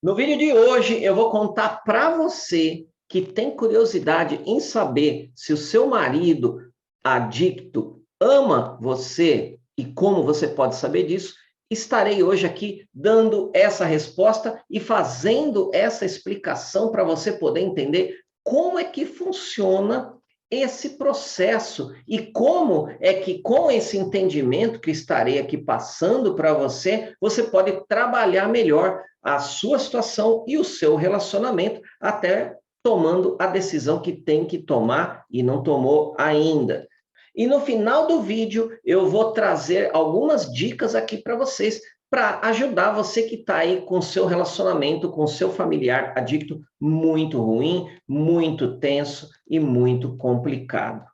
No vídeo de hoje, eu vou contar para você que tem curiosidade em saber se o seu marido adicto ama você e como você pode saber disso. Estarei hoje aqui dando essa resposta e fazendo essa explicação para você poder entender como é que funciona esse processo e como é que, com esse entendimento que estarei aqui passando para você, você pode trabalhar melhor a sua situação e o seu relacionamento, até tomando a decisão que tem que tomar e não tomou ainda. E no final do vídeo, eu vou trazer algumas dicas aqui para vocês, para ajudar você que está aí com seu relacionamento, com seu familiar adicto muito ruim, muito tenso e muito complicado,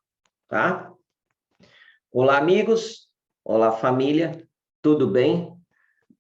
tá? Olá, amigos. Olá, família. Tudo bem?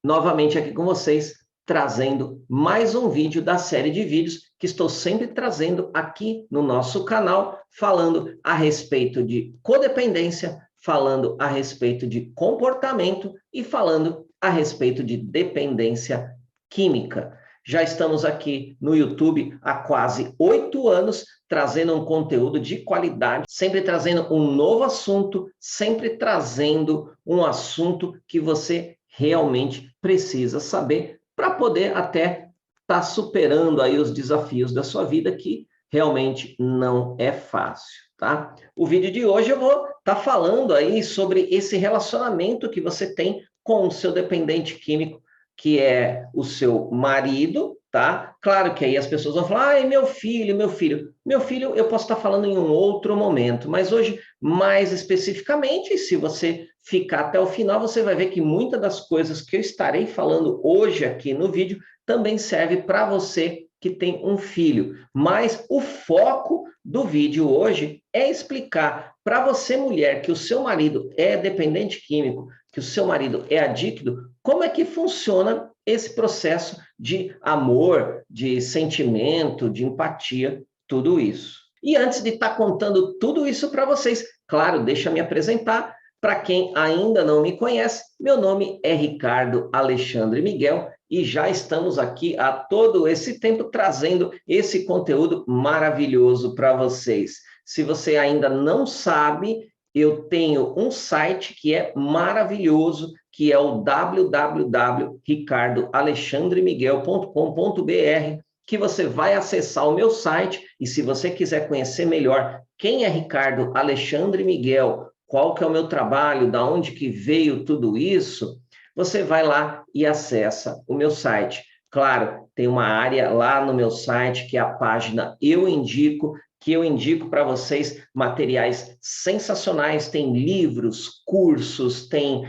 Novamente aqui com vocês, trazendo mais um vídeo da série de vídeos que estou sempre trazendo aqui no nosso canal, falando a respeito de codependência, falando a respeito de comportamento e falando a respeito de dependência química. Já estamos aqui no YouTube há quase 8 anos, trazendo um conteúdo de qualidade, sempre trazendo um novo assunto, sempre trazendo um assunto que você realmente precisa saber para poder até estar superando aí os desafios da sua vida, que realmente não é fácil, tá? O vídeo de hoje eu vou estar falando aí sobre esse relacionamento que você tem com o seu dependente químico, que é o seu marido, tá? Claro que aí as pessoas vão falar, ai, meu filho, meu filho. Meu filho eu posso estar falando em um outro momento, mas hoje, mais especificamente, se você ficar até o final, você vai ver que muitas das coisas que eu estarei falando hoje aqui no vídeo também serve para você que tem um filho. Mas o foco do vídeo hoje é explicar para você, mulher, que o seu marido é dependente químico, que o seu marido é adicto, como é que funciona esse processo de amor, de sentimento, de empatia, tudo isso. E antes de estar contando tudo isso para vocês, claro, deixa eu me apresentar. Para quem ainda não me conhece, meu nome é Ricardo Alexandre Miguel e já estamos aqui há todo esse tempo trazendo esse conteúdo maravilhoso para vocês. Se você ainda não sabe, eu tenho um site que é maravilhoso, que é o www.ricardoalexandremiguel.com.br, que você vai acessar o meu site e se você quiser conhecer melhor quem é Ricardo Alexandre Miguel, qual que é o meu trabalho, da onde que veio tudo isso, você vai lá e acessa o meu site. Claro, tem uma área lá no meu site que é a página Eu Indico, que eu indico para vocês materiais sensacionais, tem livros, cursos, tem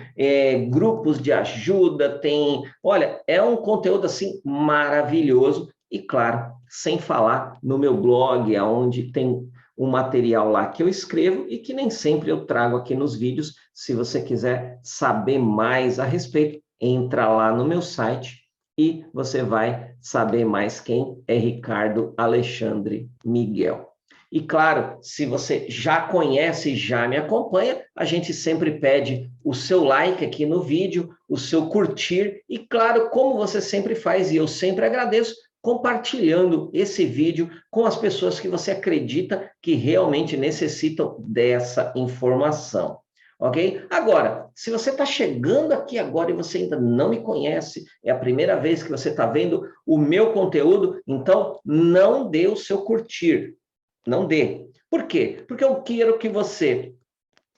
grupos de ajuda, tem... Olha, é um conteúdo assim maravilhoso e, claro, sem falar no meu blog, onde tem um material lá que eu escrevo e que nem sempre eu trago aqui nos vídeos. Se você quiser saber mais a respeito, entra lá no meu site e você vai saber mais quem é Ricardo Alexandre Miguel. E claro, se você já conhece e já me acompanha, a gente sempre pede o seu like aqui no vídeo, o seu curtir e claro, como você sempre faz e eu sempre agradeço, compartilhando esse vídeo com as pessoas que você acredita que realmente necessitam dessa informação. Ok? Agora, se você está chegando aqui agora e você ainda não me conhece, é a primeira vez que você está vendo o meu conteúdo, então não dê o seu curtir. Não dê. Por quê? Porque eu quero que você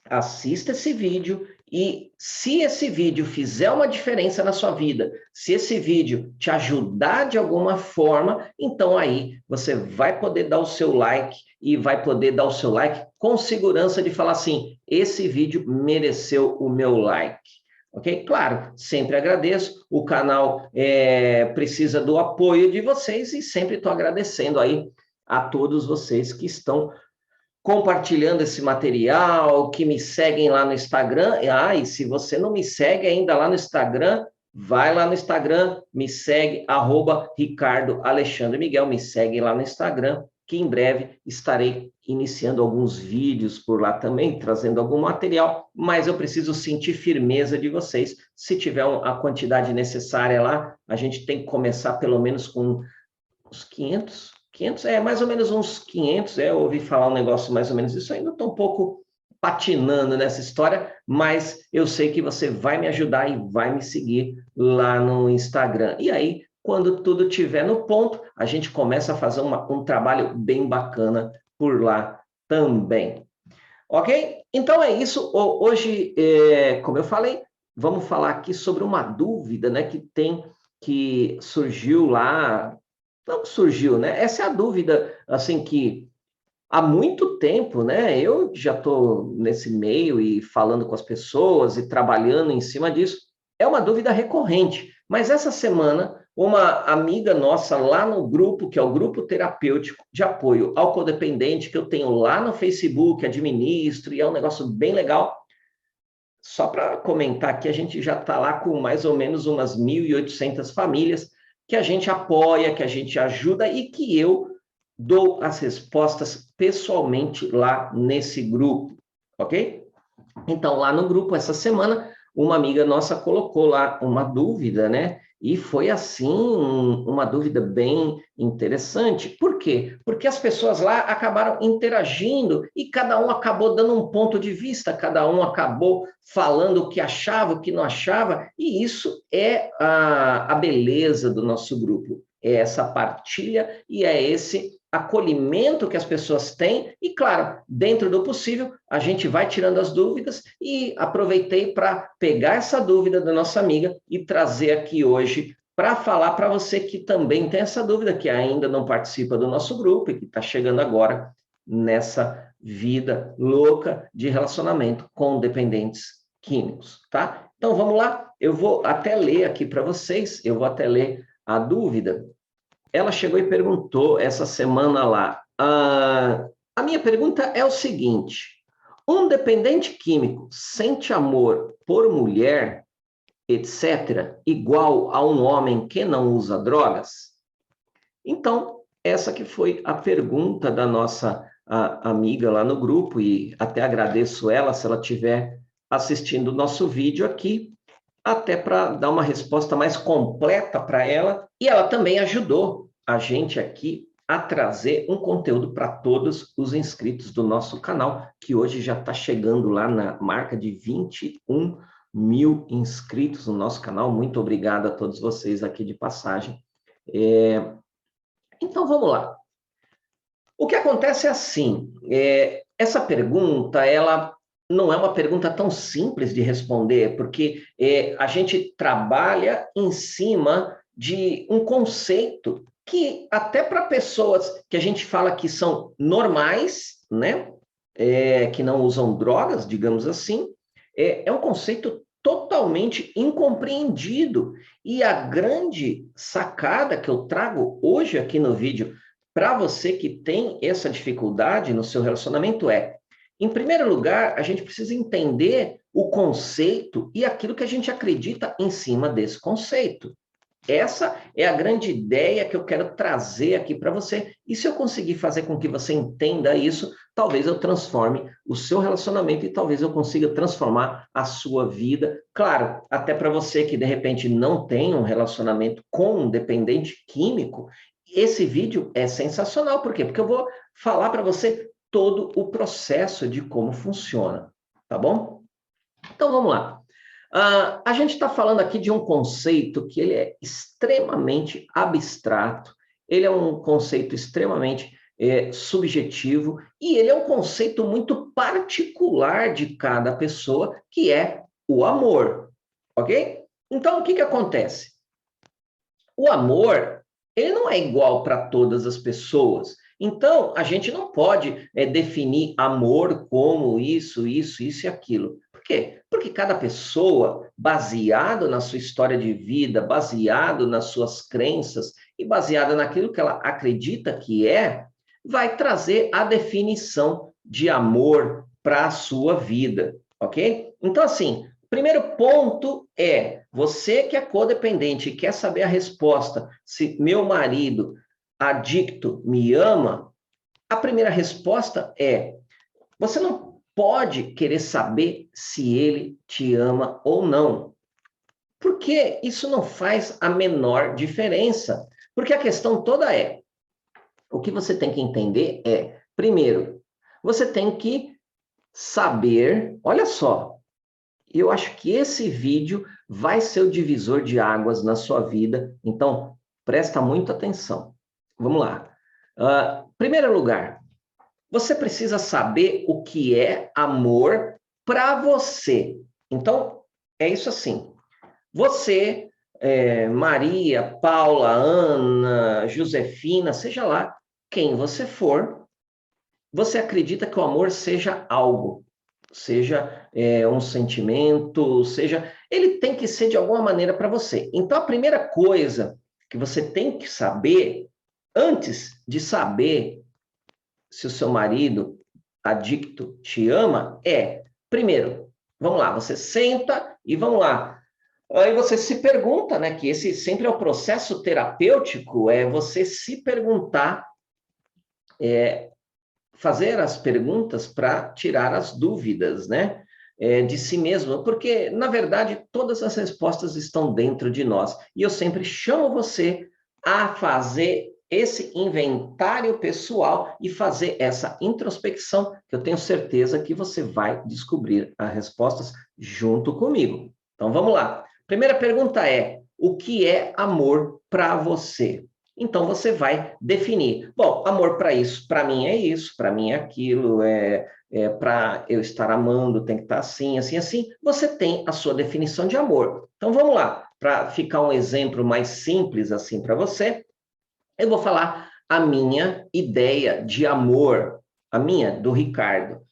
assista esse vídeo e se esse vídeo fizer uma diferença na sua vida, se esse vídeo te ajudar de alguma forma, então aí você vai poder dar o seu like e vai poder dar o seu like com segurança de falar assim, esse vídeo mereceu o meu like. Ok? Claro, sempre agradeço, o canal precisa do apoio de vocês e sempre estou agradecendo aí a todos vocês que estão compartilhando esse material, que me seguem lá no Instagram. E se você não me segue ainda lá no Instagram, vai lá no Instagram, me segue, @Ricardo Alexandre Miguel, me segue lá no Instagram, que em breve estarei iniciando alguns vídeos por lá também, trazendo algum material, mas eu preciso sentir firmeza de vocês. Se tiver a quantidade necessária lá, a gente tem que começar pelo menos com uns 500, mais ou menos uns 500, eu ouvi falar um negócio mais ou menos isso, ainda estou um pouco patinando nessa história, mas eu sei que você vai me ajudar e vai me seguir lá no Instagram. E aí, quando tudo estiver no ponto, a gente começa a fazer um trabalho bem bacana por lá também. Ok? Então é isso. Hoje, como eu falei, vamos falar aqui sobre uma dúvida, né, que surgiu lá. Não surgiu, né? Essa é a dúvida, assim, que há muito tempo, né? Eu já estou nesse meio e falando com as pessoas e trabalhando em cima disso. É uma dúvida recorrente. Mas essa semana, uma amiga nossa lá no grupo, que é o Grupo Terapêutico de Apoio ao Codependente, que eu tenho lá no Facebook, administro, e é um negócio bem legal. Só para comentar aqui, a gente já está lá com mais ou menos umas 1.800 famílias que a gente apoia, que a gente ajuda e que eu dou as respostas pessoalmente lá nesse grupo, ok? Então, lá no grupo, essa semana, uma amiga nossa colocou lá uma dúvida, né? E foi, assim, uma dúvida bem interessante. Por quê? Porque as pessoas lá acabaram interagindo e cada um acabou dando um ponto de vista, cada um acabou falando o que achava, o que não achava, e isso é a beleza do nosso grupo. É essa partilha e é esse acolhimento que as pessoas têm, e claro, dentro do possível, a gente vai tirando as dúvidas, e aproveitei para pegar essa dúvida da nossa amiga e trazer aqui hoje para falar para você que também tem essa dúvida, que ainda não participa do nosso grupo e que está chegando agora nessa vida louca de relacionamento com dependentes químicos, tá? Então vamos lá, eu vou até ler aqui para vocês, eu vou até ler a dúvida. Ela chegou e perguntou essa semana lá. A minha pergunta é o seguinte: um dependente químico sente amor por mulher, etc., igual a um homem que não usa drogas? Então, essa que foi a pergunta da nossa amiga lá no grupo, e até agradeço ela se ela estiver assistindo o nosso vídeo aqui, até para dar uma resposta mais completa para ela, e ela também ajudou a gente aqui a trazer um conteúdo para todos os inscritos do nosso canal, que hoje já está chegando lá na marca de 21 mil inscritos no nosso canal. Muito obrigado a todos vocês aqui de passagem. Então, vamos lá. O que acontece é assim, essa pergunta, ela não é uma pergunta tão simples de responder, porque a gente trabalha em cima de um conceito que até para pessoas que a gente fala que são normais, né, que não usam drogas, digamos assim, é um conceito totalmente incompreendido. E a grande sacada que eu trago hoje aqui no vídeo para você que tem essa dificuldade no seu relacionamento em primeiro lugar, a gente precisa entender o conceito e aquilo que a gente acredita em cima desse conceito. Essa é a grande ideia que eu quero trazer aqui para você. E se eu conseguir fazer com que você entenda isso, talvez eu transforme o seu relacionamento e talvez eu consiga transformar a sua vida. Claro, até para você que de repente não tem um relacionamento com um dependente químico, esse vídeo é sensacional. Por quê? Porque eu vou falar para você todo o processo de como funciona, tá bom? Então, vamos lá. A gente está falando aqui de um conceito que ele é extremamente abstrato, ele é um conceito extremamente subjetivo, e ele é um conceito muito particular de cada pessoa, que é o amor, ok? Então, o que acontece? O amor, ele não é igual para todas as pessoas. Então, a gente não pode definir amor como isso e aquilo. Por quê? Porque cada pessoa, baseado na sua história de vida, baseado nas suas crenças e baseado naquilo que ela acredita que vai trazer a definição de amor para a sua vida, ok? Então, assim, primeiro ponto é, você que é codependente e quer saber a resposta, se meu marido adicto me ama, a primeira resposta é: você não pode querer saber se ele te ama ou não. Porque isso não faz a menor diferença. Porque a questão toda é, o que você tem que entender é, primeiro, você tem que saber, olha só, eu acho que esse vídeo vai ser o divisor de águas na sua vida, então presta muita atenção. Vamos lá. Primeiro lugar, você precisa saber o que é amor para você. Então, é isso assim. Você, Maria, Paula, Ana, Josefina, seja lá quem você for, você acredita que o amor seja algo, seja um sentimento, seja... Ele tem que ser de alguma maneira para você. Então, a primeira coisa que você tem que saber, antes de saber se o seu marido adicto te ama, é, primeiro, vamos lá, você senta e vamos lá. Aí você se pergunta, né, que esse sempre é o processo terapêutico, é você se perguntar, fazer as perguntas para tirar as dúvidas, né, de si mesmo, porque, na verdade, todas as respostas estão dentro de nós. E eu sempre chamo você a fazer esse inventário pessoal e fazer essa introspecção, que eu tenho certeza que você vai descobrir as respostas junto comigo. Então, vamos lá. Primeira pergunta é: o que é amor para você? Então, você vai definir. Bom, amor para mim é isso, para mim é aquilo, para eu estar amando, tem que estar assim, assim, assim. Você tem a sua definição de amor. Então, vamos lá. Para ficar um exemplo mais simples assim para você, eu vou falar a minha ideia de amor, a minha, do Ricardo.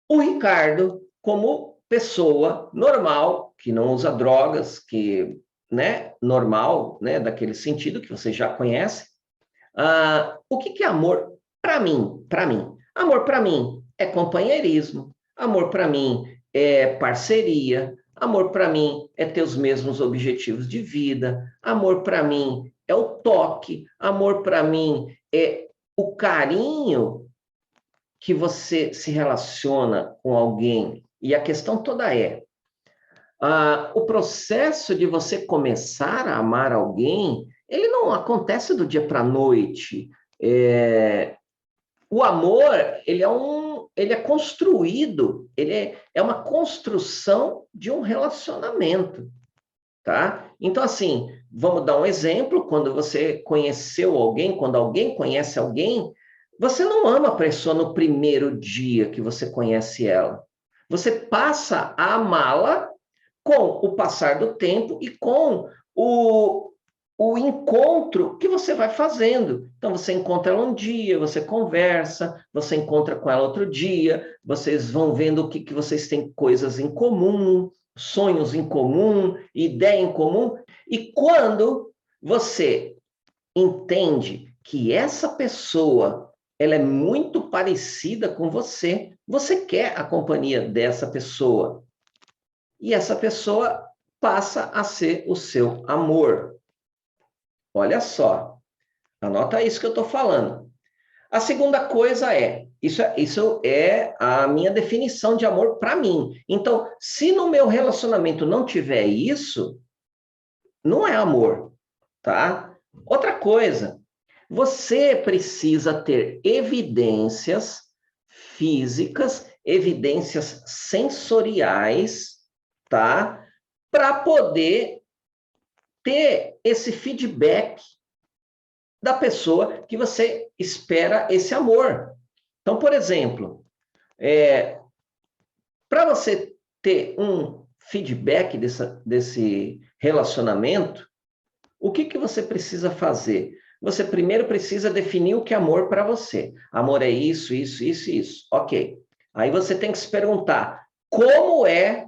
O Ricardo, como pessoa normal, que não usa drogas, que, né, normal, né, daquele sentido que você já conhece, o que é amor para mim? Para mim, amor para mim é companheirismo, amor para mim é parceria, amor para mim é ter os mesmos objetivos de vida, amor para mim é o toque, amor para mim é o carinho que você se relaciona com alguém. E a questão toda é, o processo de você começar a amar alguém, ele não acontece do dia para a noite. O amor, ele é construído, é uma construção de um relacionamento, tá? Então, assim, vamos dar um exemplo, quando você conheceu alguém, quando alguém conhece alguém, você não ama a pessoa no primeiro dia que você conhece ela. Você passa a amá-la com o passar do tempo e com o encontro que você vai fazendo. Então, você encontra ela um dia, você conversa, você encontra com ela outro dia, vocês vão vendo o que vocês têm coisas em comum, sonhos em comum, ideia em comum, e quando você entende que essa pessoa ela é muito parecida com você, você quer a companhia dessa pessoa. E essa pessoa passa a ser o seu amor. Olha só, anota isso que eu estou falando. A segunda coisa isso é a minha definição de amor para mim. Então, se no meu relacionamento não tiver isso, não é amor, tá? Outra coisa, você precisa ter evidências físicas, evidências sensoriais, tá? Para poder ter esse feedback da pessoa que você espera esse amor. Então, por exemplo, para você ter um feedback desse relacionamento, o que você precisa fazer? Você primeiro precisa definir o que é amor para você. Amor é isso, isso, isso, isso. Ok. Aí você tem que se perguntar, como é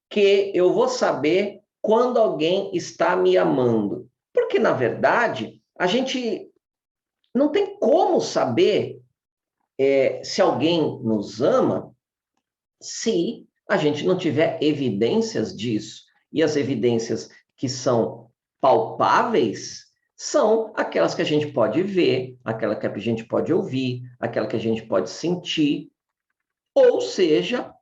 que eu vou saber quando alguém está me amando? Porque, na verdade, a gente não tem como saber se alguém nos ama se a gente não tiver evidências disso. E as evidências que são palpáveis são aquelas que a gente pode ver, aquela que a gente pode ouvir, aquela que a gente pode sentir, ou seja,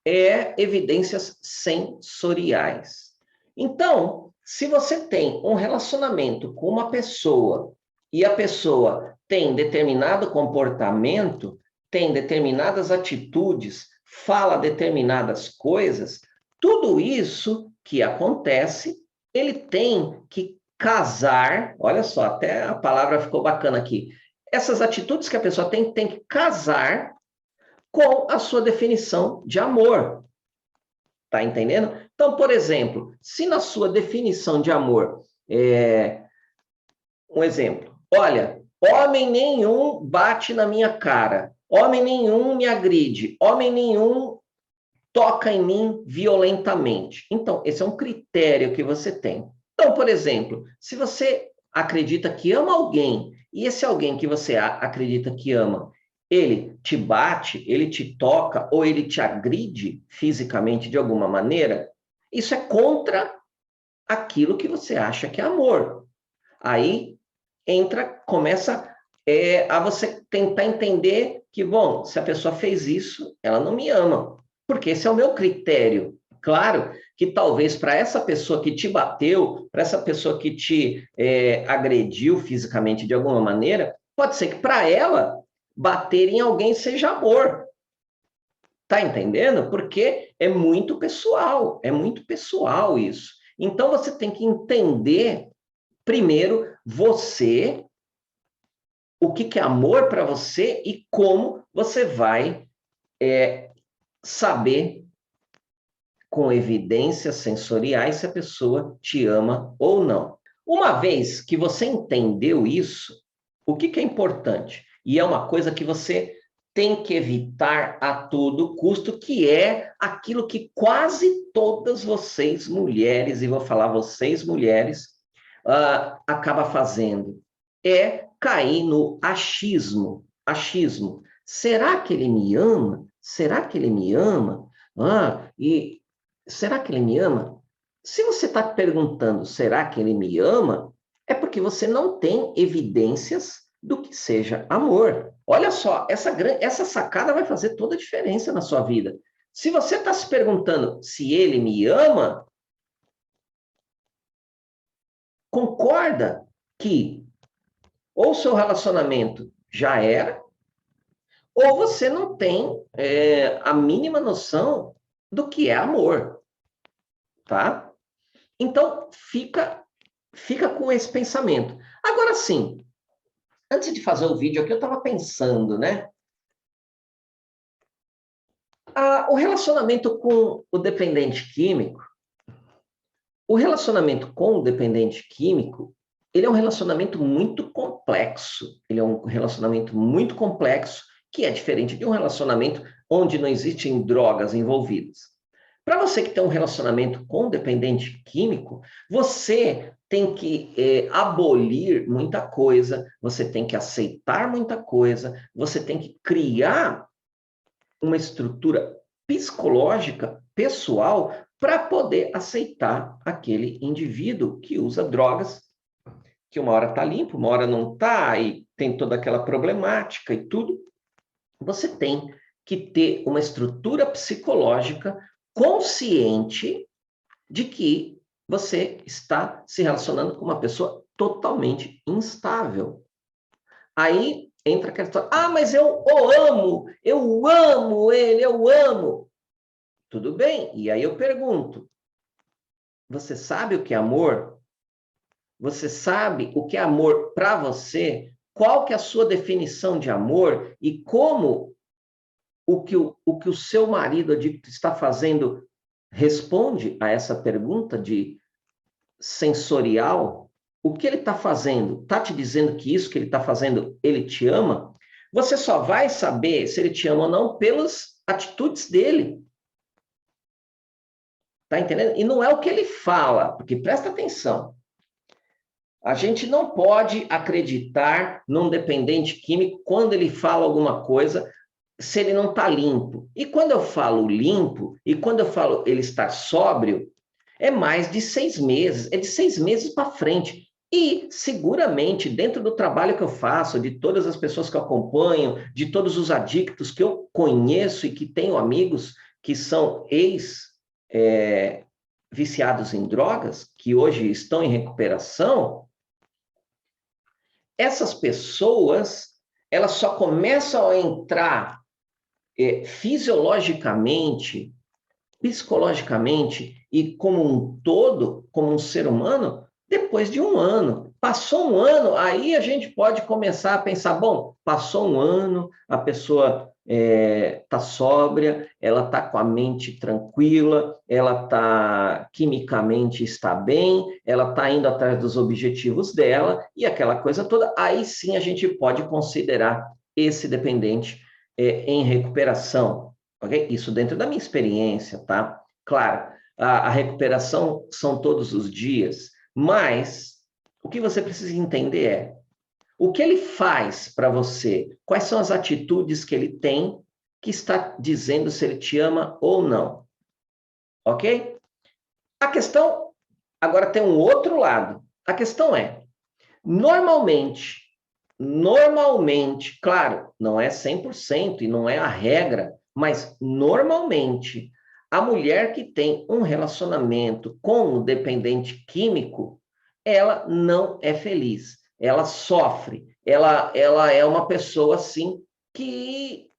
evidências sensoriais. Então, se você tem um relacionamento com uma pessoa e a pessoa tem determinado comportamento, tem determinadas atitudes, fala determinadas coisas, tudo isso que acontece, ele tem que casar, olha só, até a palavra ficou bacana aqui. Essas atitudes que a pessoa tem que casar com a sua definição de amor. Tá entendendo? Então, por exemplo, se na sua definição de amor, um exemplo, olha, homem nenhum bate na minha cara, homem nenhum me agride, homem nenhum toca em mim violentamente. Então, esse é um critério que você tem. Então, por exemplo, se você acredita que ama alguém, e esse alguém que você acredita que ama, ele te bate, ele te toca ou ele te agride fisicamente de alguma maneira, isso é contra aquilo que você acha que é amor. Aí começa a você tentar entender que, bom, se a pessoa fez isso, ela não me ama, porque esse é o meu critério. Claro que talvez para essa pessoa que te bateu, para essa pessoa que te agrediu fisicamente de alguma maneira, pode ser que para ela bater em alguém seja amor. Tá entendendo? Porque é muito pessoal isso. Então você tem que entender primeiro você, o que é amor para você e como você vai saber com evidências sensoriais se a pessoa te ama ou não. Uma vez que você entendeu isso, o que é importante? E é uma coisa que você tem que evitar a todo custo, que é aquilo que quase todas vocês mulheres, e vou falar vocês mulheres, acaba fazendo, é cair no achismo. Achismo. Será que ele me ama? Será que ele me ama? E será que ele me ama? Se você está perguntando, será que ele me ama? É porque você não tem evidências do que seja amor. Olha só, essa sacada vai fazer toda a diferença na sua vida. Se você está se perguntando se ele me ama, concorda que ou seu relacionamento já era, ou você não tem a mínima noção do que é amor, tá? Então, fica com esse pensamento. Agora sim, antes de fazer o vídeo aqui, eu estava pensando, né? O relacionamento com o dependente químico, ele é um relacionamento muito complexo. Ele é um relacionamento muito complexo, que é diferente de um relacionamento onde não existem drogas envolvidas. Para você que tem um relacionamento com dependente químico, você tem que abolir muita coisa, você tem que aceitar muita coisa, você tem que criar uma estrutura psicológica, pessoal, para poder aceitar aquele indivíduo que usa drogas, que uma hora está limpo, uma hora não está, e tem toda aquela problemática e tudo. Você tem que ter uma estrutura psicológica consciente de que você está se relacionando com uma pessoa totalmente instável. Aí entra aquela história, mas eu amo ele, eu amo. Tudo bem, e aí eu pergunto, você sabe o que é amor? Você sabe o que é amor para você? Qual que é a sua definição de amor? E como o que o seu marido está fazendo responde a essa pergunta de sensorial? O que ele está fazendo? Está te dizendo que isso que ele está fazendo, ele te ama? Você só vai saber se ele te ama ou não pelas atitudes dele. Tá entendendo? E não é o que ele fala, porque presta atenção. A gente não pode acreditar num dependente químico quando ele fala alguma coisa, se ele não está limpo. E quando eu falo limpo, e quando eu falo ele estar sóbrio, é mais de 6 meses, é de 6 meses para frente. E, seguramente, dentro do trabalho que eu faço, de todas as pessoas que eu acompanho, de todos os adictos que eu conheço e que tenho amigos que são viciados em drogas, que hoje estão em recuperação, essas pessoas, elas só começam a entrar fisiologicamente, psicologicamente e como um todo, como um ser humano, depois de um ano. Passou um ano, aí a gente pode começar a pensar, bom, passou um ano, a pessoa está sóbria, ela está com a mente tranquila, ela está quimicamente está bem, ela está indo atrás dos objetivos dela e aquela coisa toda, aí sim a gente pode considerar esse dependente em recuperação. Okay? Isso dentro da minha experiência, tá? Claro, a recuperação são todos os dias, mas o que você precisa entender é o que ele faz para você, quais são as atitudes que ele tem que está dizendo se ele te ama ou não. Ok? A questão, agora tem um outro lado. A questão é, normalmente, claro, não é 100% e não é a regra, mas normalmente a mulher que tem um relacionamento com o dependente químico, ela não é feliz, ela sofre, ela é uma pessoa assim que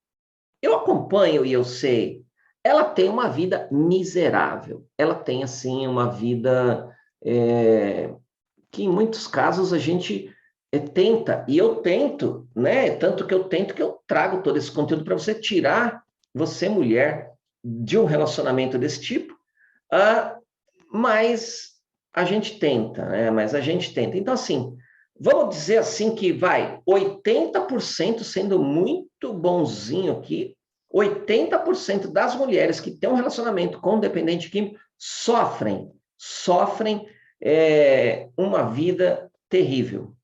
eu acompanho e eu sei, ela tem uma vida miserável, ela tem assim uma vida que em muitos casos a gente tenta, e eu tento, né? Tanto que eu tento que eu trago todo esse conteúdo para você tirar você, mulher, de um relacionamento desse tipo, mas a gente tenta, né? Mas a gente tenta. Então, assim, vamos dizer assim que vai 80% sendo muito bonzinho aqui, 80% das mulheres que têm um relacionamento com dependente químico sofrem uma vida terrível,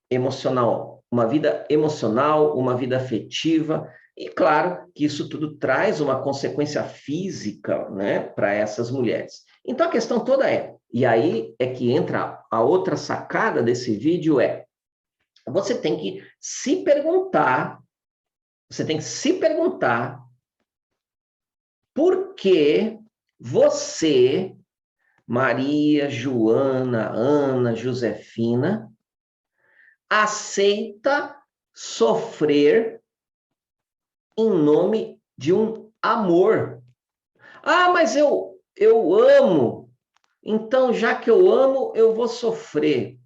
emocional, uma vida afetiva, e claro que isso tudo traz uma consequência física, né, para essas mulheres. Então a questão toda e aí é que entra a outra sacada desse vídeo você tem que se perguntar, por que você, Maria, Joana, Ana, Josefina, aceita sofrer em nome de um amor. Ah, mas eu amo. Então, já que eu amo, eu vou sofrer.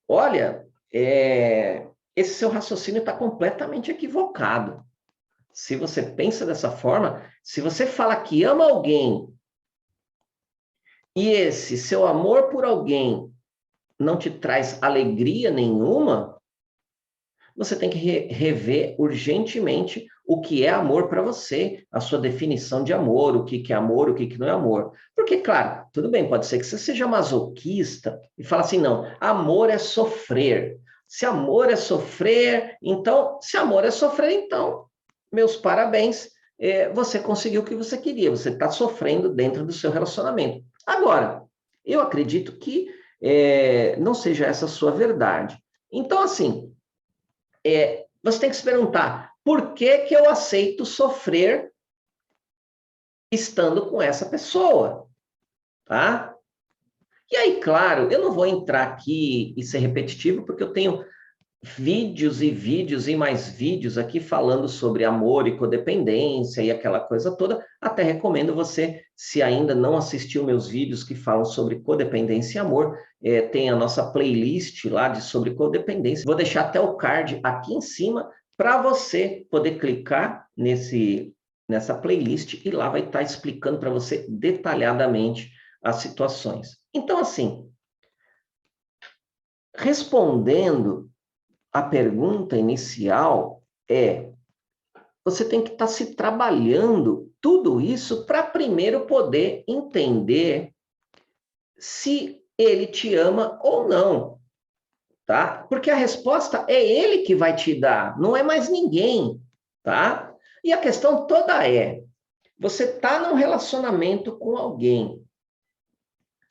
Olha, esse seu raciocínio está completamente equivocado. Se você pensa dessa forma, se você fala que ama alguém e esse seu amor por alguém não te traz alegria nenhuma, você tem que rever urgentemente o que é amor para você, a sua definição de amor, o que é amor, o que não é amor. Porque, claro, tudo bem, pode ser que você seja masoquista e fale assim, não, amor é sofrer. Se amor é sofrer, então, meus parabéns, você conseguiu o que você queria, você está sofrendo dentro do seu relacionamento. Agora, eu acredito que não seja essa a sua verdade. Então, assim, você tem que se perguntar, por que que eu aceito sofrer estando com essa pessoa? Tá? E aí, claro, eu não vou entrar aqui e ser repetitivo, porque eu tenho vídeos e vídeos e mais vídeos aqui falando sobre amor e codependência e aquela coisa toda. Até recomendo você, se ainda não assistiu meus vídeos que falam sobre codependência e amor, tem a nossa playlist lá sobre codependência. Vou deixar até o card aqui em cima para você poder clicar nessa playlist e lá vai estar explicando para você detalhadamente as situações. Então, assim, respondendo a pergunta inicial você tem que estar se trabalhando tudo isso para primeiro poder entender se ele te ama ou não, tá? Porque a resposta é ele que vai te dar, não é mais ninguém, tá? E a questão toda você está num relacionamento com alguém.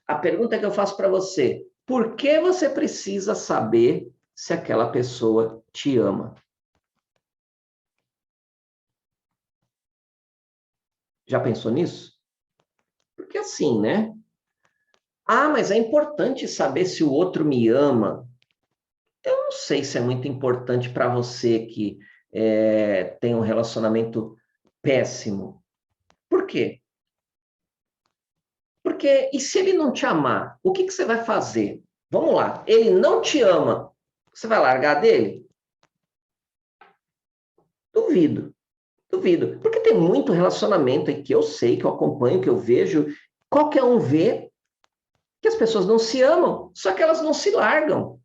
A pergunta que eu faço para você, Por que você precisa saber se aquela pessoa te ama? Já pensou nisso? Porque assim, né? Ah, mas é importante saber se o outro me ama. Eu não sei se é muito importante para você que tem um relacionamento péssimo. Por quê? Porque, e se ele não te amar, o que que você vai fazer? Vamos lá, ele não te ama, você vai largar dele? Duvido, duvido. Porque tem muito relacionamento aí que eu sei, que eu acompanho, que eu vejo, qualquer um vê que as pessoas não se amam, só que elas não se largam,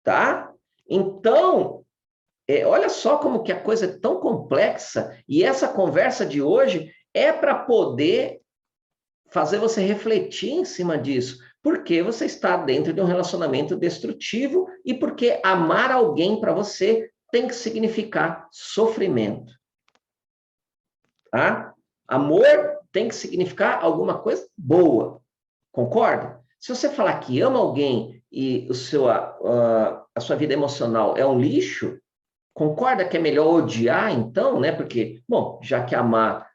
tá? Então, olha só como que a coisa é tão complexa, e essa conversa de hoje é para poder fazer você refletir em cima disso. Porque você está dentro de um relacionamento destrutivo e porque amar alguém para você tem que significar sofrimento. Tá? Amor tem que significar alguma coisa boa. Concorda? Se você falar que ama alguém e a sua vida emocional é um lixo, concorda que é melhor odiar, então, né? Porque, bom, já que amar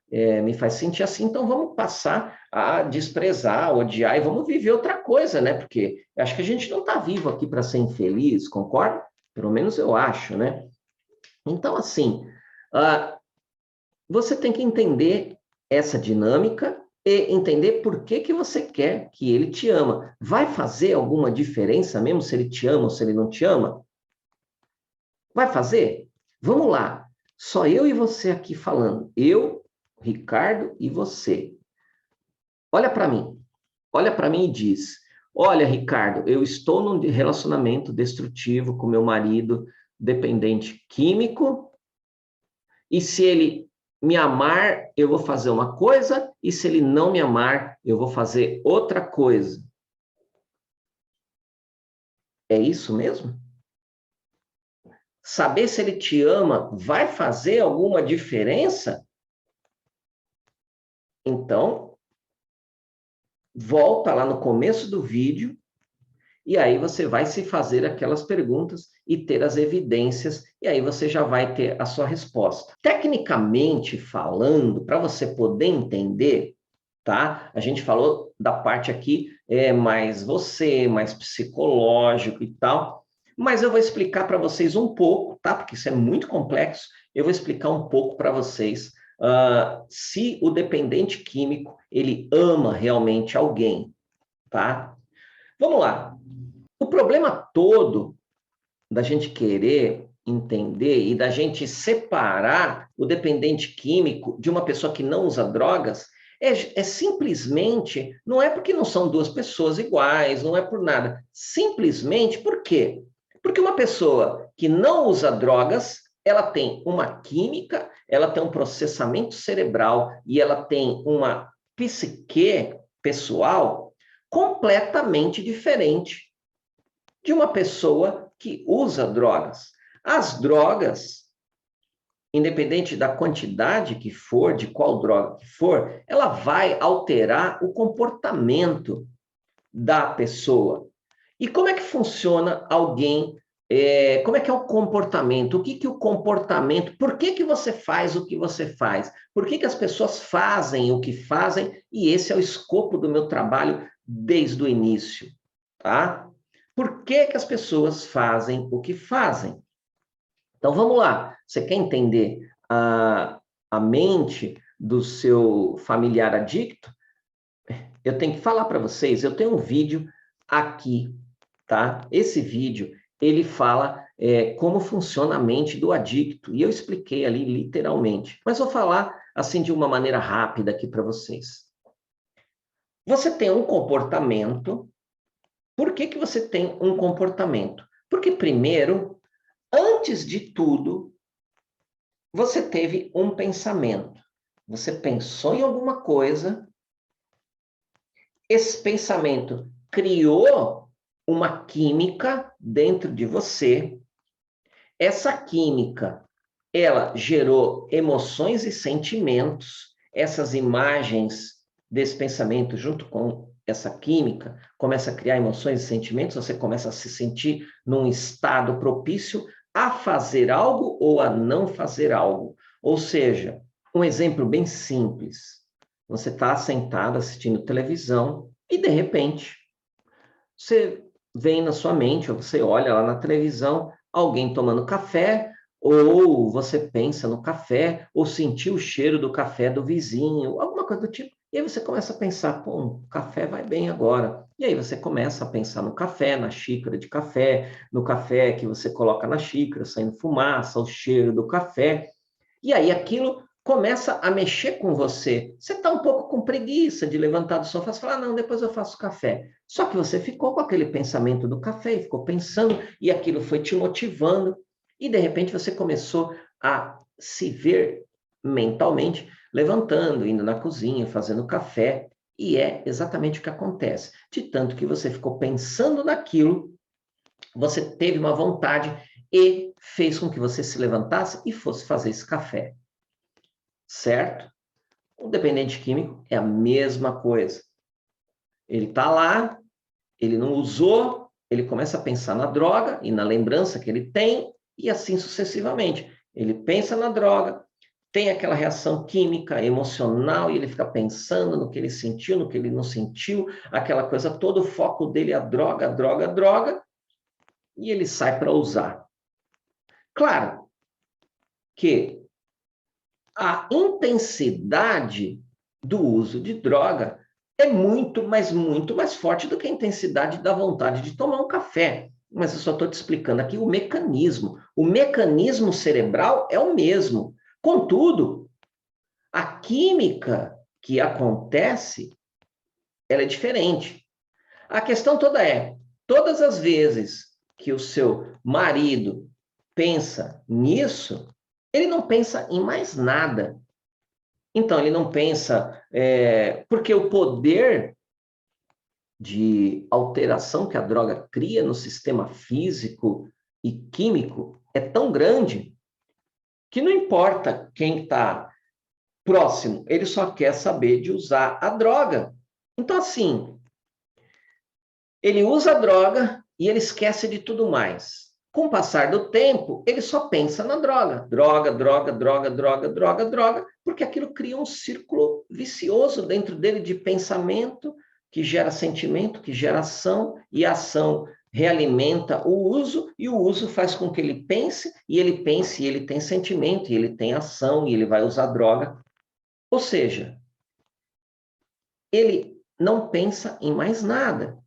me faz sentir assim, então vamos passar a desprezar, odiar e vamos viver outra coisa, né? Porque acho que a gente não está vivo aqui para ser infeliz, concorda? Pelo menos eu acho, né? Então, assim, você tem que entender essa dinâmica e entender por que que você quer que ele te ama. Vai fazer alguma diferença mesmo se ele te ama ou se ele não te ama? Vai fazer? Vamos lá. Só eu e você aqui falando. Eu, Ricardo e você. Olha para mim. Olha para mim e diz: Olha, Ricardo, eu estou num relacionamento destrutivo com meu marido, dependente químico, e se ele me amar, eu vou fazer uma coisa, e se ele não me amar, eu vou fazer outra coisa. É isso mesmo? Saber se ele te ama vai fazer alguma diferença? Então, volta lá no começo do vídeo e aí você vai se fazer aquelas perguntas e ter as evidências, e aí você já vai ter a sua resposta. Tecnicamente falando, para você poder entender, tá? A gente falou da parte aqui mais você, mais psicológico e tal, mas eu vou explicar para vocês um pouco, tá? Porque isso é muito complexo. Eu vou explicar um pouco para vocês se o dependente químico ele ama realmente alguém, tá? Vamos lá. O problema todo da gente querer entender e da gente separar o dependente químico de uma pessoa que não usa drogas é simplesmente, não é porque não são duas pessoas iguais, não é por nada. Simplesmente por quê? Porque uma pessoa que não usa drogas, ela tem uma química, ela tem um processamento cerebral e ela tem uma psique pessoal completamente diferente de uma pessoa que usa drogas. As drogas, independente da quantidade que for, de qual droga que for, ela vai alterar o comportamento da pessoa. E como é que funciona alguém? Como é que é o comportamento? O que que o comportamento? Por que que você faz o que você faz? Por que que as pessoas fazem o que fazem? E esse é o escopo do meu trabalho desde o início, tá? Por que que as pessoas fazem o que fazem? Então vamos lá. Você quer entender a mente do seu familiar adicto? Eu tenho que falar para vocês, eu tenho um vídeo aqui, tá? Esse vídeo, ele fala como funciona a mente do adicto, e eu expliquei ali literalmente. Mas vou falar assim de uma maneira rápida aqui para vocês. Você tem um comportamento. Por que que você tem um comportamento? Porque primeiro, antes de tudo, você teve um pensamento. Você pensou em alguma coisa, esse pensamento criou uma química dentro de você. Essa química, ela gerou emoções e sentimentos. Essas imagens desse pensamento, junto com essa química, começa a criar emoções e sentimentos, você começa a se sentir num estado propício a fazer algo ou a não fazer algo. Ou seja, um exemplo bem simples. Você está sentado assistindo televisão e, de repente, você vem na sua mente, ou você olha lá na televisão, alguém tomando café, ou você pensa no café, ou sentiu o cheiro do café do vizinho, alguma coisa do tipo. E aí você começa a pensar, pô, o café vai bem agora. E aí você começa a pensar no café, na xícara de café, no café que você coloca na xícara, saindo fumaça, o cheiro do café. E aí aquilo começa a mexer com você. Você está um pouco com preguiça de levantar do sofá e falar, não, depois eu faço café. Só que você ficou com aquele pensamento do café e ficou pensando, e aquilo foi te motivando, e de repente você começou a se ver mentalmente levantando, indo na cozinha, fazendo café, e é exatamente o que acontece. De tanto que você ficou pensando naquilo, você teve uma vontade e fez com que você se levantasse e fosse fazer esse café, certo? O dependente químico é a mesma coisa. Ele está lá, ele não usou, ele começa a pensar na droga e na lembrança que ele tem, e assim sucessivamente. Ele pensa na droga, tem aquela reação química, emocional, e ele fica pensando no que ele sentiu, no que ele não sentiu, aquela coisa toda, o foco dele é a droga, a droga, a droga, e ele sai para usar. Claro que a intensidade do uso de droga é muito, mas muito mais forte do que a intensidade da vontade de tomar um café. Mas eu só estou te explicando aqui o mecanismo. O mecanismo cerebral é o mesmo. Contudo, a química que acontece, ela é diferente. A questão toda é, todas as vezes que o seu marido pensa nisso, ele não pensa em mais nada. Então, ele não pensa, porque o poder de alteração que a droga cria no sistema físico e químico é tão grande que não importa quem está próximo, ele só quer saber de usar a droga. Então, assim, ele usa a droga e ele esquece de tudo mais. Com o passar do tempo, ele só pensa na droga. Droga, droga, droga, droga, droga, droga, porque aquilo cria um círculo vicioso dentro dele de pensamento, que gera sentimento, que gera ação, e a ação realimenta o uso, e o uso faz com que ele pense, e ele tem sentimento, e ele tem ação, e ele vai usar droga. Ou seja, ele não pensa em mais nada.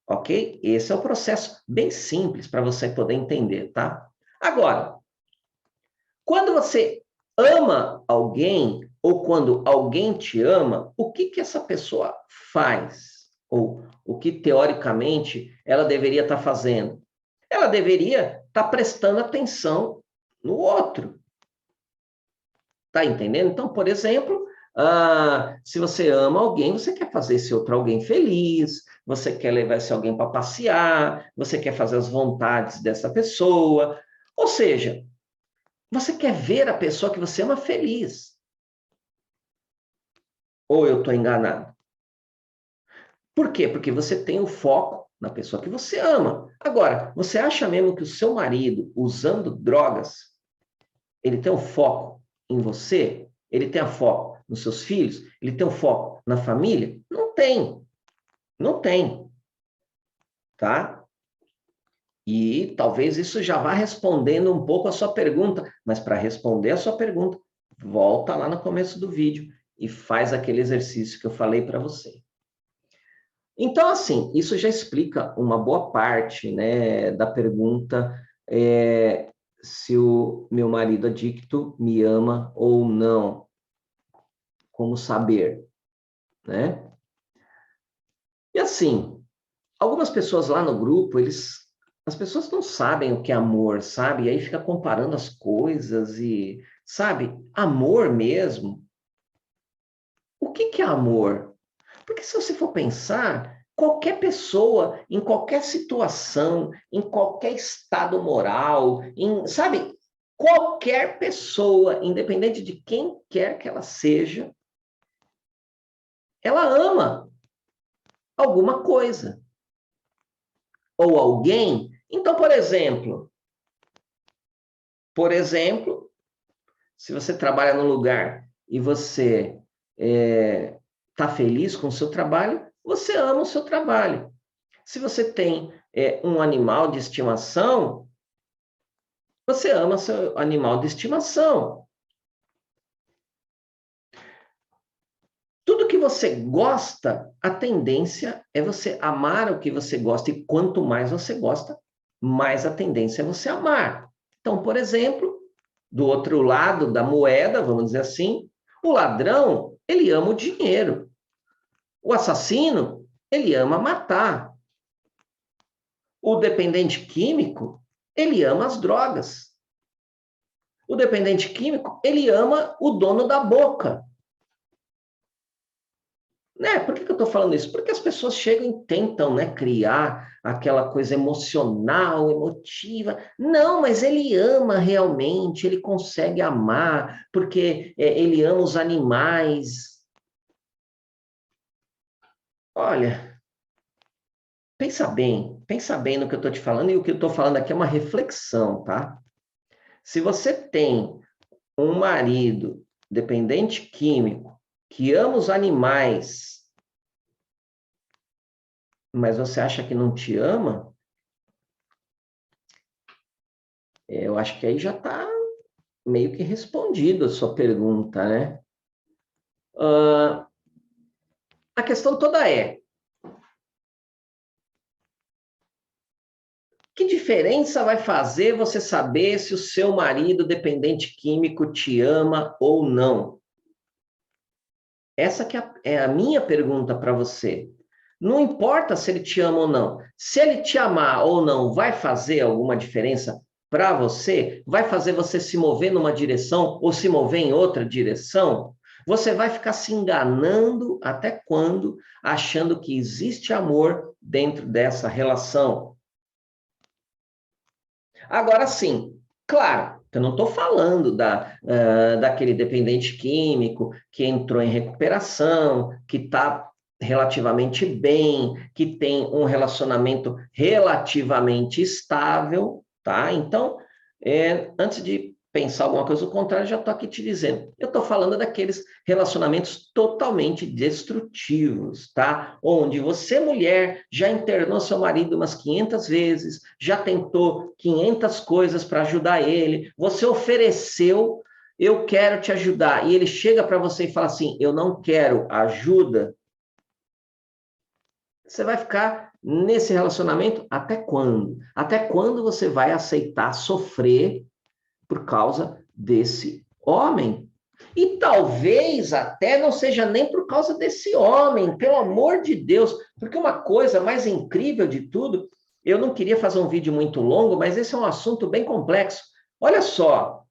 Ok? Esse é o processo bem simples para você poder entender, tá? Agora, quando você ama alguém ou quando alguém te ama, o que que essa pessoa faz? Ou o que teoricamente ela deveria estar fazendo? Ela deveria estar prestando atenção no outro. Tá entendendo? Então, por exemplo, se você ama alguém, você quer fazer esse outro alguém feliz, você quer levar esse alguém para passear, você quer fazer as vontades dessa pessoa. Ou seja, você quer ver a pessoa que você ama feliz. Ou eu estou enganado? Por quê? Porque você tem o foco na pessoa que você ama. Agora, você acha mesmo que o seu marido, usando drogas, ele tem o foco em você? Ele tem a foco nos seus filhos? Ele tem o foco na família? Não tem. Não tem. Tá? E talvez isso já vá respondendo um pouco a sua pergunta, mas para responder a sua pergunta, volta lá no começo do vídeo e faz aquele exercício que eu falei para você. Então, assim, isso já explica uma boa parte, né, da pergunta se o meu marido adicto me ama ou não. Como saber, né? E assim, algumas pessoas lá no grupo, as pessoas não sabem o que é amor, sabe? E aí fica comparando as coisas e, sabe, amor mesmo. O que que é amor? Porque se você for pensar, qualquer pessoa, em qualquer situação, em qualquer estado moral, sabe, qualquer pessoa, independente de quem quer que ela seja, ela ama. alguma coisa. Ou alguém. Então, por exemplo, se você trabalha num lugar e você está feliz com o seu trabalho, você ama o seu trabalho. Se você tem um animal de estimação, você ama seu animal de estimação. Tudo que você gosta, a tendência é você amar o que você gosta. E quanto mais você gosta, mais a tendência é você amar. Então, por exemplo, do outro lado da moeda, vamos dizer assim, o ladrão, ele ama o dinheiro. O assassino, ele ama matar. O dependente químico, ele ama as drogas. O dependente químico, ele ama o dono da boca. Né? Por que eu estou falando isso? Porque as pessoas chegam e tentam, né, criar aquela coisa emocional, emotiva. Não, mas ele ama realmente, ele consegue amar, porque ele ama os animais. Olha, pensa bem no que eu estou te falando, e o que eu estou falando aqui é uma reflexão, tá? Se você tem um marido dependente químico que ama os animais, mas você acha que não te ama, eu acho que aí já está meio que respondido a sua pergunta, né? A questão toda é: que diferença vai fazer você saber se o seu marido dependente químico te ama ou não? Essa que é a minha pergunta para você. Não importa se ele te ama ou não. Se ele te amar ou não, vai fazer alguma diferença para você? Vai fazer você se mover numa direção ou se mover em outra direção? Você vai ficar se enganando até quando, achando que existe amor dentro dessa relação? Agora sim, claro, eu não estou falando daquele dependente químico que entrou em recuperação, que está relativamente bem, que tem um relacionamento relativamente estável, tá? Então, antes de pensar alguma coisa do contrário, já estou aqui te dizendo. Eu estou falando daqueles relacionamentos totalmente destrutivos, tá? Onde você, mulher, já internou seu marido umas 500 vezes, já tentou 500 coisas para ajudar ele, você ofereceu, eu quero te ajudar, e ele chega para você e fala assim, eu não quero ajuda, você vai ficar nesse relacionamento até quando? Até quando você vai aceitar sofrer por causa desse homem? E talvez até não seja nem por causa desse homem, pelo amor de Deus, porque uma coisa mais incrível de tudo, eu não queria fazer um vídeo muito longo, mas esse é um assunto bem complexo. Olha só,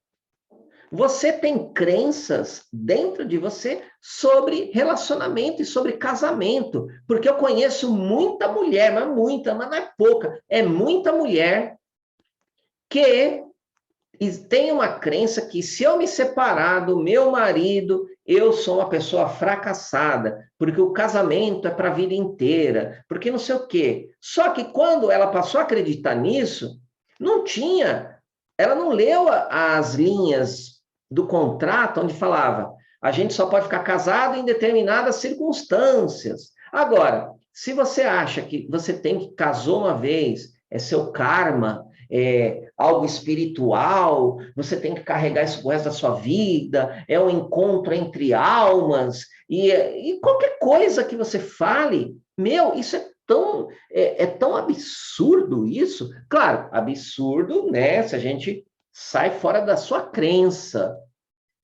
você tem crenças dentro de você sobre relacionamento e sobre casamento, porque eu conheço muita mulher, mas não é pouca, é muita mulher que tem uma crença que se eu me separar do meu marido, eu sou uma pessoa fracassada, porque o casamento é para a vida inteira, porque não sei o quê. Só que quando ela passou a acreditar nisso, não tinha, ela não leu as linhas do contrato onde falava, a gente só pode ficar casado em determinadas circunstâncias. Agora, se você acha que você tem que casou uma vez, é seu karma, algo espiritual, você tem que carregar isso pro resto da sua vida, é um encontro entre almas, e qualquer coisa que você fale, meu, isso é tão absurdo isso. Claro, absurdo, né, se a gente sai fora da sua crença,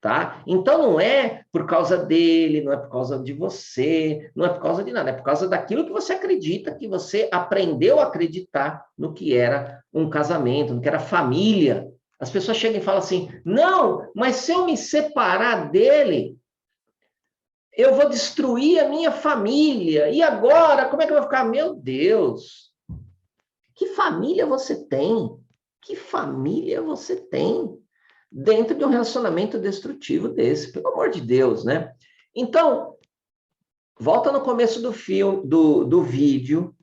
tá? Então não é por causa dele, não é por causa de você, não é por causa de nada, é por causa daquilo que você acredita, que você aprendeu a acreditar no que era um casamento, no que era família. As pessoas chegam e falam assim: não, mas se eu me separar dele, eu vou destruir a minha família. E agora, como é que eu vou ficar? Meu Deus, que família você tem? Que família você tem? Dentro de um relacionamento destrutivo desse, pelo amor de Deus, né? Então, Volta no começo do filme, do vídeo,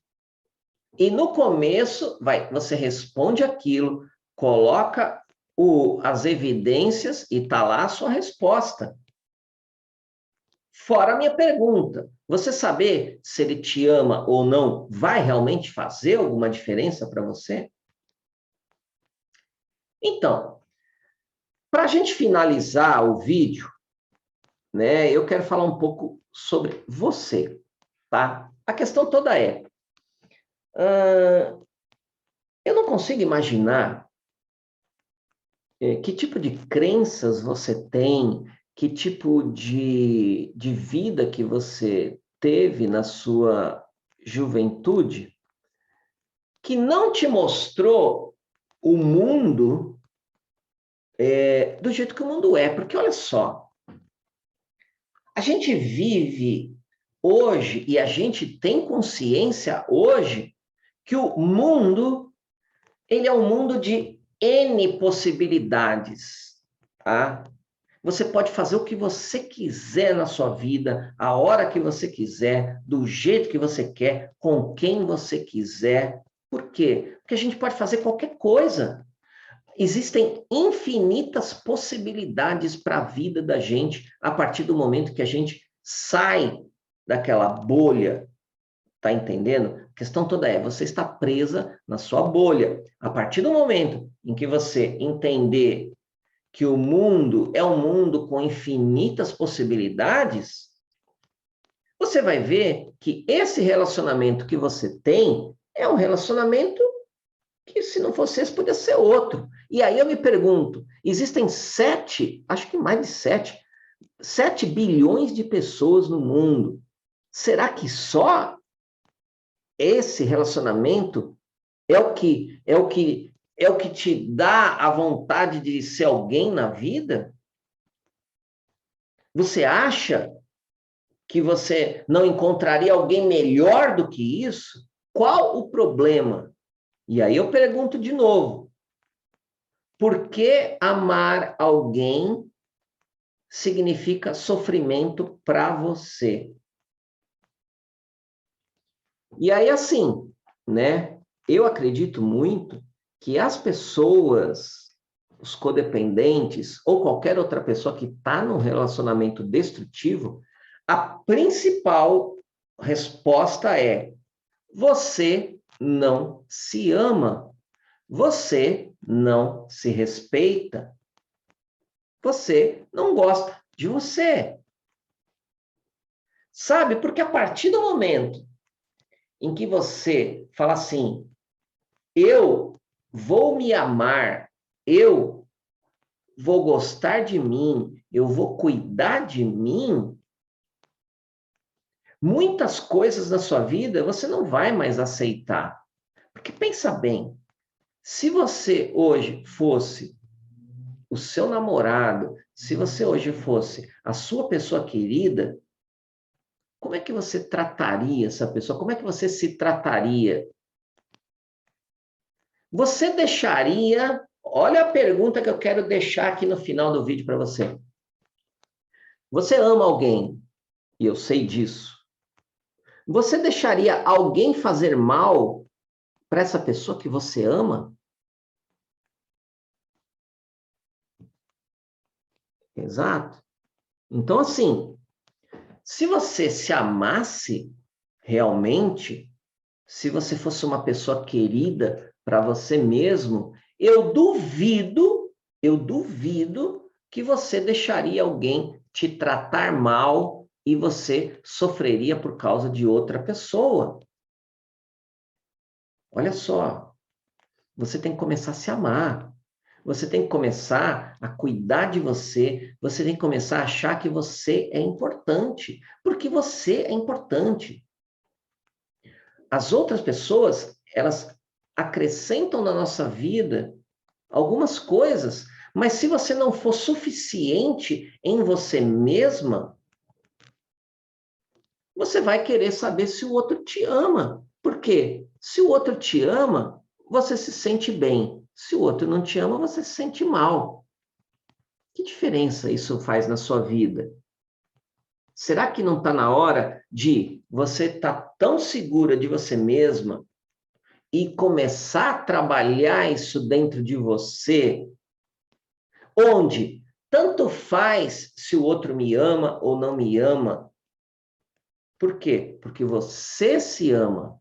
e no começo, você responde aquilo, coloca as evidências e está lá a sua resposta. Fora a minha pergunta, você saber se ele te ama ou não vai realmente fazer alguma diferença para você? Então, para a gente finalizar o vídeo, né, eu quero falar um pouco sobre você, tá? A questão toda é, eu não consigo imaginar que tipo de crenças você tem, que tipo de vida que você teve na sua juventude, que não te mostrou o mundo do jeito que o mundo é. Porque, olha só, a gente vive hoje e a gente tem consciência hoje que o mundo, ele é um mundo de N possibilidades, tá? Você pode fazer o que você quiser na sua vida, a hora que você quiser, do jeito que você quer, com quem você quiser. Por quê? Porque a gente pode fazer qualquer coisa. Existem infinitas possibilidades para a vida da gente a partir do momento que a gente sai daquela bolha. Tá entendendo? A questão toda é, você está presa na sua bolha. A partir do momento em que você entender que o mundo é um mundo com infinitas possibilidades, você vai ver que esse relacionamento que você tem é um relacionamento que, se não fosse esse, podia ser outro. E aí eu me pergunto, existem acho que mais de 7 bilhões de pessoas no mundo. Será que só esse relacionamento é o que te dá a vontade de ser alguém na vida? Você acha que você não encontraria alguém melhor do que isso? Qual o problema? E aí eu pergunto de novo: por que amar alguém significa sofrimento para você? E aí, assim, né? Eu acredito muito que as pessoas, os codependentes, ou qualquer outra pessoa que está num relacionamento destrutivo, a principal resposta é: você não se ama, você não se respeita, você não gosta de você. Sabe? Porque a partir do momento em que você fala assim, eu vou me amar, eu vou gostar de mim, eu vou cuidar de mim, muitas coisas da sua vida você não vai mais aceitar. Porque pensa bem, se você hoje fosse o seu namorado, se você hoje fosse a sua pessoa querida, como é que você trataria essa pessoa? Como é que você se trataria? Você deixaria... Olha a pergunta que eu quero deixar aqui no final do vídeo para você. Você ama alguém, e eu sei disso. Você deixaria alguém fazer mal para essa pessoa que você ama? Exato. Então, assim, se você se amasse realmente, se você fosse uma pessoa querida para você mesmo, eu duvido que você deixaria alguém te tratar mal e você sofreria por causa de outra pessoa. Olha só, você tem que começar a se amar. Você tem que começar a cuidar de você. Você tem que começar a achar que você é importante, porque você é importante. As outras pessoas, elas acrescentam na nossa vida algumas coisas, mas se você não for suficiente em você mesma, você vai querer saber se o outro te ama. Por quê? Se o outro te ama, você se sente bem. Se o outro não te ama, você se sente mal. Que diferença isso faz na sua vida? Será que não está na hora de você estar tão segura de você mesma e começar a trabalhar isso dentro de você, onde tanto faz se o outro me ama ou não me ama? Por quê? Porque você se ama.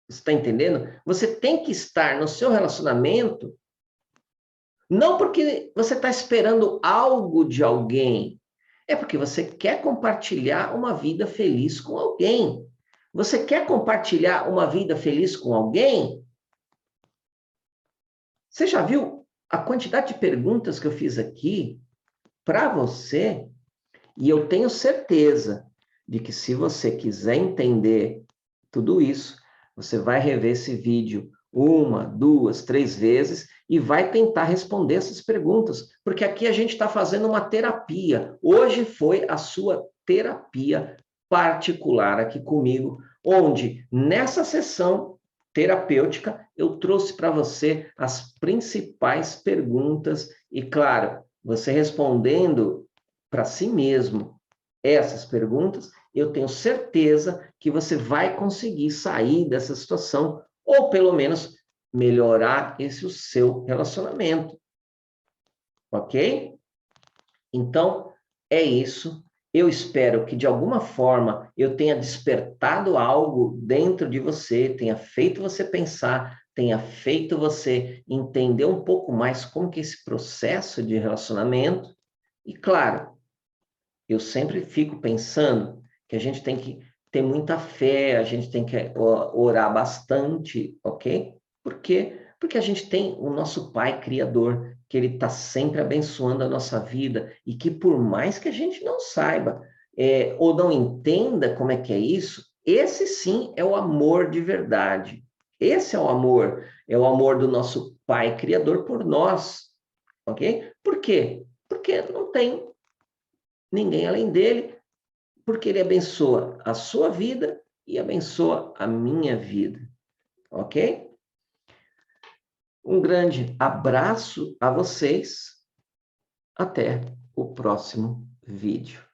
Você está entendendo? Você tem que estar no seu relacionamento, não porque você está esperando algo de alguém, é porque você quer compartilhar uma vida feliz com alguém. Você quer compartilhar uma vida feliz com alguém? Você já viu a quantidade de perguntas que eu fiz aqui para você? E eu tenho certeza de que se você quiser entender tudo isso, você vai rever esse vídeo uma, duas, três vezes e vai tentar responder essas perguntas, porque aqui a gente está fazendo uma terapia. Hoje foi a sua terapia particular aqui comigo, onde nessa sessão terapêutica eu trouxe para você as principais perguntas e, claro, você respondendo para si mesmo essas perguntas, eu tenho certeza que você vai conseguir sair dessa situação, ou pelo menos melhorar esse o seu relacionamento. Ok? Então, é isso. Eu espero que, de alguma forma, eu tenha despertado algo dentro de você, tenha feito você pensar, tenha feito você entender um pouco mais como que é esse processo de relacionamento. E, claro, eu sempre fico pensando que a gente tem que ter muita fé, a gente tem que orar bastante, ok? Por quê? Porque a gente tem o nosso Pai Criador, que Ele está sempre abençoando a nossa vida e que por mais que a gente não saiba ou não entenda como é que é isso, esse sim é o amor de verdade. Esse é o amor do nosso Pai Criador por nós, ok? Por quê? Porque não tem ninguém além dele, porque ele abençoa a sua vida e abençoa a minha vida, ok? Um grande abraço a vocês. Até o próximo vídeo.